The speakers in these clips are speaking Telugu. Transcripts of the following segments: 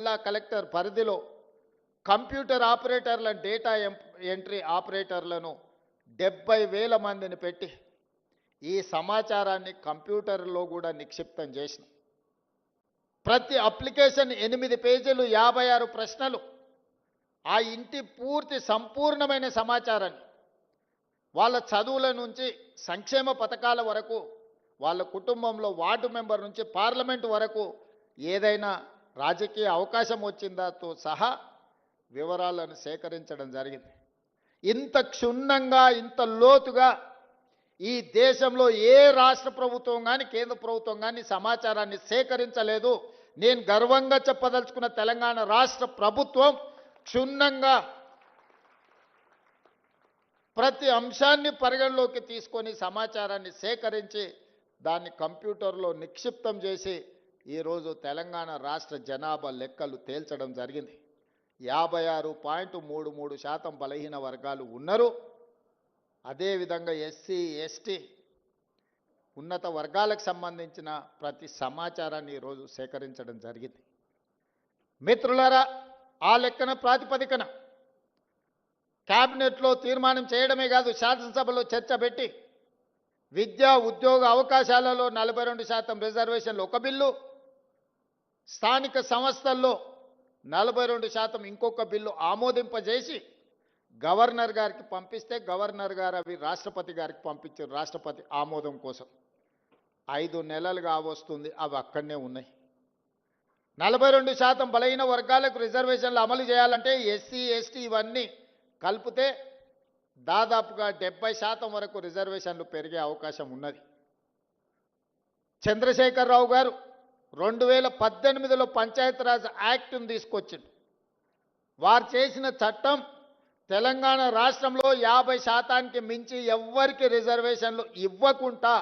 జిల్లా కలెక్టర్ పరిధిలో కంప్యూటర్ ఆపరేటర్లను డేటా ఎంట్రీ ఆపరేటర్లను 70,000 మందిని పెట్టి ఈ సమాచారాన్ని కంప్యూటర్లో కూడా నిక్షిప్తం చేసిన ప్రతి అప్లికేషన్ 8 పేజీలు 56 ప్రశ్నలు ఆ ఇంటి పూర్తి సంపూర్ణమైన సమాచారాన్ని వాళ్ళ చదువుల నుంచి సంక్షేమ పథకాల వరకు వాళ్ళ కుటుంబంలో వార్డు మెంబర్ నుంచి పార్లమెంట్ వరకు ఏదైనా రాజకీయ అవకాశం వచ్చిందాతో సహా వివరాలను సేకరించడం జరిగింది. ఇంత క్షుణ్ణంగా ఇంత లోతుగా ఈ దేశంలో ఏ రాష్ట్ర ప్రభుత్వం కానీ కేంద్ర ప్రభుత్వం కానీ సమాచారాన్ని సేకరించలేదు. నేను గర్వంగా చెప్పదలుచుకున్న తెలంగాణ రాష్ట్ర ప్రభుత్వం క్షుణ్ణంగా ప్రతి అంశాన్ని పరిగణలోకి తీసుకొని సమాచారాన్ని సేకరించి దాన్ని కంప్యూటర్లో నిక్షిప్తం చేసి ఈరోజు తెలంగాణ రాష్ట్ర జనాభా లెక్కలు తేల్చడం జరిగింది. 56.33% బలహీన వర్గాలు ఉన్నారు. అదేవిధంగా ఎస్సీ ఎస్టీ ఉన్నత వర్గాలకు సంబంధించిన ప్రతి సమాచారాన్ని ఈరోజు సేకరించడం జరిగింది. మిత్రులారా, ఆ లెక్కన ప్రాతిపదికన క్యాబినెట్లో తీర్మానం చేయడమే కాదు, శాసనసభలో చర్చ పెట్టి విద్యా ఉద్యోగ అవకాశాలలో 42% రిజర్వేషన్లు ఒక బిల్లు, స్థానిక సంస్థల్లో 42% ఇంకొక బిల్లు ఆమోదింపజేసి గవర్నర్ గారికి పంపిస్తే గవర్నర్ గారు అవి రాష్ట్రపతి గారికి పంపించారు రాష్ట్రపతి ఆమోదం కోసం. 5 నెలలు కావస్తుంది, అవి అక్కడనే ఉన్నాయి. 42% బలహీన వర్గాలకు రిజర్వేషన్లు అమలు చేయాలంటే ఎస్సీ ఎస్టీ ఇవన్నీ కలిపితే దాదాపుగా 70% వరకు రిజర్వేషన్లు పెరిగే అవకాశం ఉన్నది. చంద్రశేఖరరావు గారు 2018లో పంచాయతీరాజ్ యాక్ట్ను తీసుకొచ్చిండు. వారు చేసిన చట్టం తెలంగాణ రాష్ట్రంలో 50%కి మించి ఎవ్వరికి రిజర్వేషన్లు ఇవ్వకుండా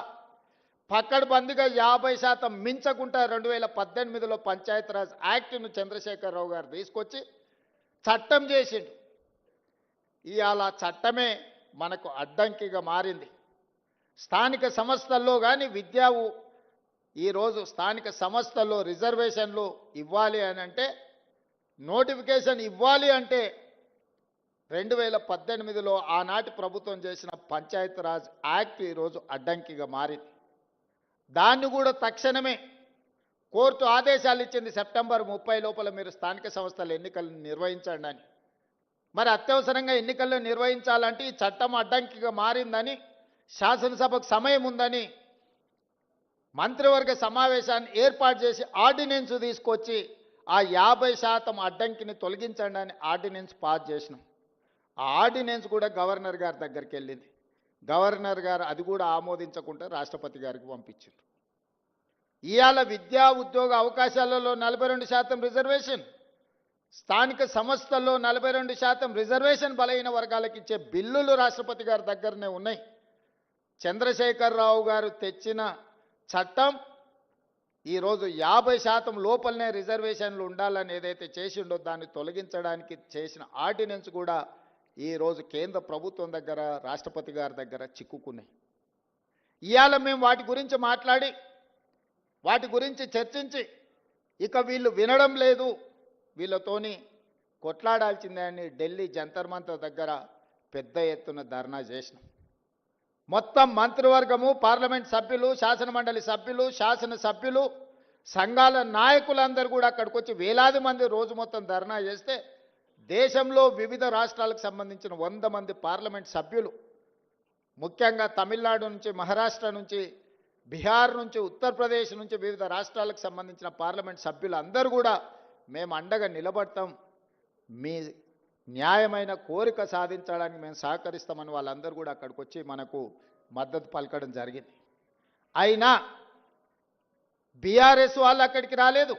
పకడ్బందీగా 50% మించకుండా 2018లో పంచాయతీరాజ్ యాక్ట్ను చంద్రశేఖరరావు గారు తీసుకొచ్చి చట్టం చేసిండు. ఇవాళ చట్టమే మనకు అడ్డంకిగా మారింది. స్థానిక సంస్థల్లో కానీ ఈరోజు స్థానిక సంస్థల్లో రిజర్వేషన్లు ఇవ్వాలి అని అంటే, నోటిఫికేషన్ ఇవ్వాలి అంటే 2018లో ఆనాటి ప్రభుత్వం చేసిన పంచాయతీరాజ్ యాక్ట్ ఈరోజు అడ్డంకిగా మారింది. దాన్ని కూడా తక్షణమే కోర్టు ఆదేశాలు ఇచ్చింది, సెప్టెంబర్ 30 లోపల మీరు స్థానిక సంస్థల ఎన్నికలను నిర్వహించండి అని. మరి అత్యవసరంగా ఎన్నికల్లో నిర్వహించాలంటే ఈ చట్టం అడ్డంకిగా మారిందని, శాసనసభకు సమయం ఉందని మంత్రివర్గ సమావేశాన్ని ఏర్పాటు చేసి ఆర్డినెన్స్ తీసుకొచ్చి ఆ 50% అడ్డంకిని తొలగించండి అని ఆర్డినెన్స్ పాస్ చేసినాం. ఆ ఆర్డినెన్స్ కూడా గవర్నర్ గారి దగ్గరికి వెళ్ళింది. గవర్నర్ గారు అది కూడా ఆమోదించకుండా రాష్ట్రపతి గారికి పంపించారు. ఇవాళ విద్యా ఉద్యోగ అవకాశాలలో 42% రిజర్వేషన్, స్థానిక సంస్థల్లో 42% రిజర్వేషన్ బలహీన వర్గాలకు ఇచ్చే బిల్లులు రాష్ట్రపతి గారి దగ్గరనే ఉన్నాయి. చంద్రశేఖరరావు గారు తెచ్చిన చట్టం ఈరోజు 50% లోపలనే రిజర్వేషన్లు ఉండాలని ఏదైతే చేసిండో దాన్ని తొలగించడానికి చేసిన ఆర్డినెన్స్ కూడా ఈరోజు కేంద్ర ప్రభుత్వం దగ్గర రాష్ట్రపతి గారి దగ్గర చిక్కుకున్నాయి. ఇవాళ మేము వాటి గురించి మాట్లాడి వాటి గురించి చర్చించి ఇక వీళ్ళు వినడం లేదు, వీళ్ళతోని కొట్లాడాల్సిందే అని ఢిల్లీ జంతర్ మంతర్ దగ్గర పెద్ద ఎత్తున ధర్నా చేసినాం. మొత్తం మంత్రివర్గము, పార్లమెంట్ సభ్యులు, శాసనమండలి సభ్యులు, శాసనసభ్యులు, సంఘాల నాయకులందరూ కూడా అక్కడికి వచ్చి వేలాది మంది రోజు మొత్తం ధర్నా చేస్తే దేశంలో వివిధ రాష్ట్రాలకు సంబంధించిన 100 మంది పార్లమెంట్ సభ్యులు, ముఖ్యంగా తమిళనాడు నుంచి, మహారాష్ట్ర నుంచి, బీహార్ నుంచి, ఉత్తరప్రదేశ్ నుంచి వివిధ రాష్ట్రాలకు సంబంధించిన పార్లమెంట్ సభ్యులు అందరూ కూడా మేము అండగా నిలబడతాం, మీ న్యాయమైన కోరిక సాధించడానికి మేము సహకరిస్తామని వాళ్ళందరూ కూడా అక్కడికి వచ్చి మనకు మద్దతు పలకడం జరిగింది. అయినా బీఆర్ఎస్ వాళ్ళు అక్కడికి రాలేదు,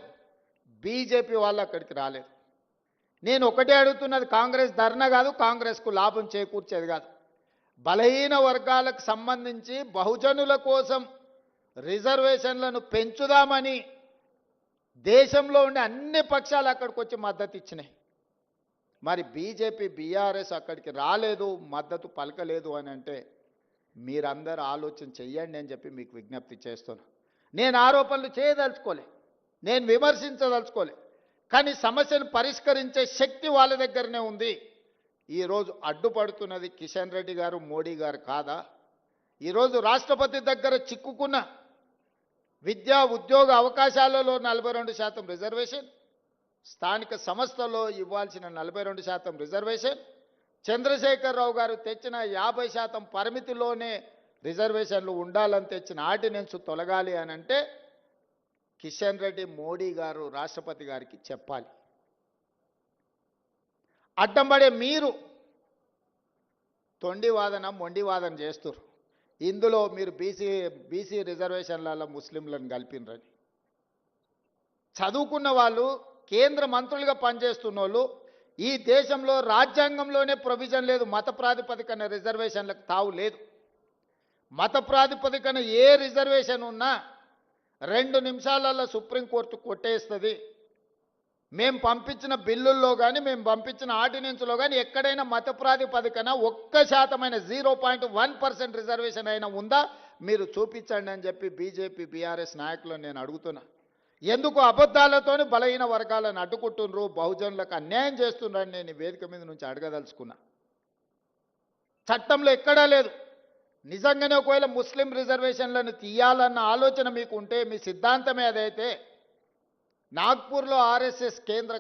బీజేపీ వాళ్ళు అక్కడికి రాలేదు. నేను ఒకటే అడుగుతున్నది, కాంగ్రెస్ ధర్నా కాదు, కాంగ్రెస్కు లాభం చేకూర్చేది కాదు. బలహీన వర్గాలకు సంబంధించి బహుజనుల కోసం రిజర్వేషన్లను పెంచుదామని దేశంలో ఉండే అన్ని పక్షాలు అక్కడికి వచ్చి మద్దతు ఇచ్చినాయి. మరి బీజేపీ బీఆర్ఎస్ అక్కడికి రాలేదు, మద్దతు పలకలేదు అని అంటే మీరందరూ ఆలోచన చెయ్యండి అని చెప్పి మీకు విజ్ఞప్తి చేస్తున్నా. నేను ఆరోపణలు చేయదలుచుకోలే, నేను విమర్శించదలుచుకోలే, కానీ సమస్యను పరిష్కరించే శక్తి వాళ్ళ దగ్గరనే ఉంది. ఈరోజు అడ్డుపడుతున్నది కిషన్ రెడ్డి గారు, మోడీ గారు కాదా? ఈరోజు రాష్ట్రపతి దగ్గర చిక్కుకున్న విద్యా ఉద్యోగ అవకాశాలలో 42% రిజర్వేషన్, స్థానిక సంస్థల్లో ఇవ్వాల్సిన 42% రిజర్వేషన్, చంద్రశేఖరరావు గారు తెచ్చిన 50% పరిమితిలోనే రిజర్వేషన్లు ఉండాలని తెచ్చిన ఆర్డినెన్స్ తొలగాలి అని అంటే కిషన్ రెడ్డి, మోడీ గారు రాష్ట్రపతి గారికి చెప్పాలి. అడ్డంబడే మీరు తొండి వాదన, మొండి వాదన చేస్తున్నారు. ఇందులో మీరు బీసీ రిజర్వేషన్లలో ముస్లింలను కలిపినరని. చదువుకున్న వాళ్ళు, కేంద్ర మంత్రులుగా పనిచేస్తున్న వాళ్ళు, ఈ దేశంలో రాజ్యాంగంలోనే ప్రొవిజన్ లేదు, మత ప్రాతిపదికన రిజర్వేషన్లకు తావు లేదు. మత ప్రాతిపదికన ఏ రిజర్వేషన్ ఉన్నా 2 నిమిషాలలో సుప్రీంకోర్టు కొట్టేస్తుంది. మేము పంపించిన బిల్లుల్లో కానీ, మేము పంపించిన ఆర్డినెన్స్లో కానీ ఎక్కడైనా మత ప్రాతిపదికన 1% 0.1% రిజర్వేషన్ అయినా ఉందా మీరు చూపించండి అని చెప్పి బీజేపీ, బీఆర్ఎస్ నాయకులను నేను అడుగుతున్నా. ఎందుకు అబద్ధాలతోని బలహీన వర్గాలను అడ్డుకుంటున్నారు, బహుజనులకు అన్యాయం చేస్తున్నారని నేను వేదిక మీద నుంచి అడగదలుచుకున్నా. చట్టంలో ఎక్కడా లేదు. నిజంగానే ఒకవేళ ముస్లిం రిజర్వేషన్లను తీయాలన్న ఆలోచన మీకు ఉంటే, మీ సిద్ధాంతమే అదైతే నాగ్పూర్లో ఆర్ఎస్ఎస్ కేంద్ర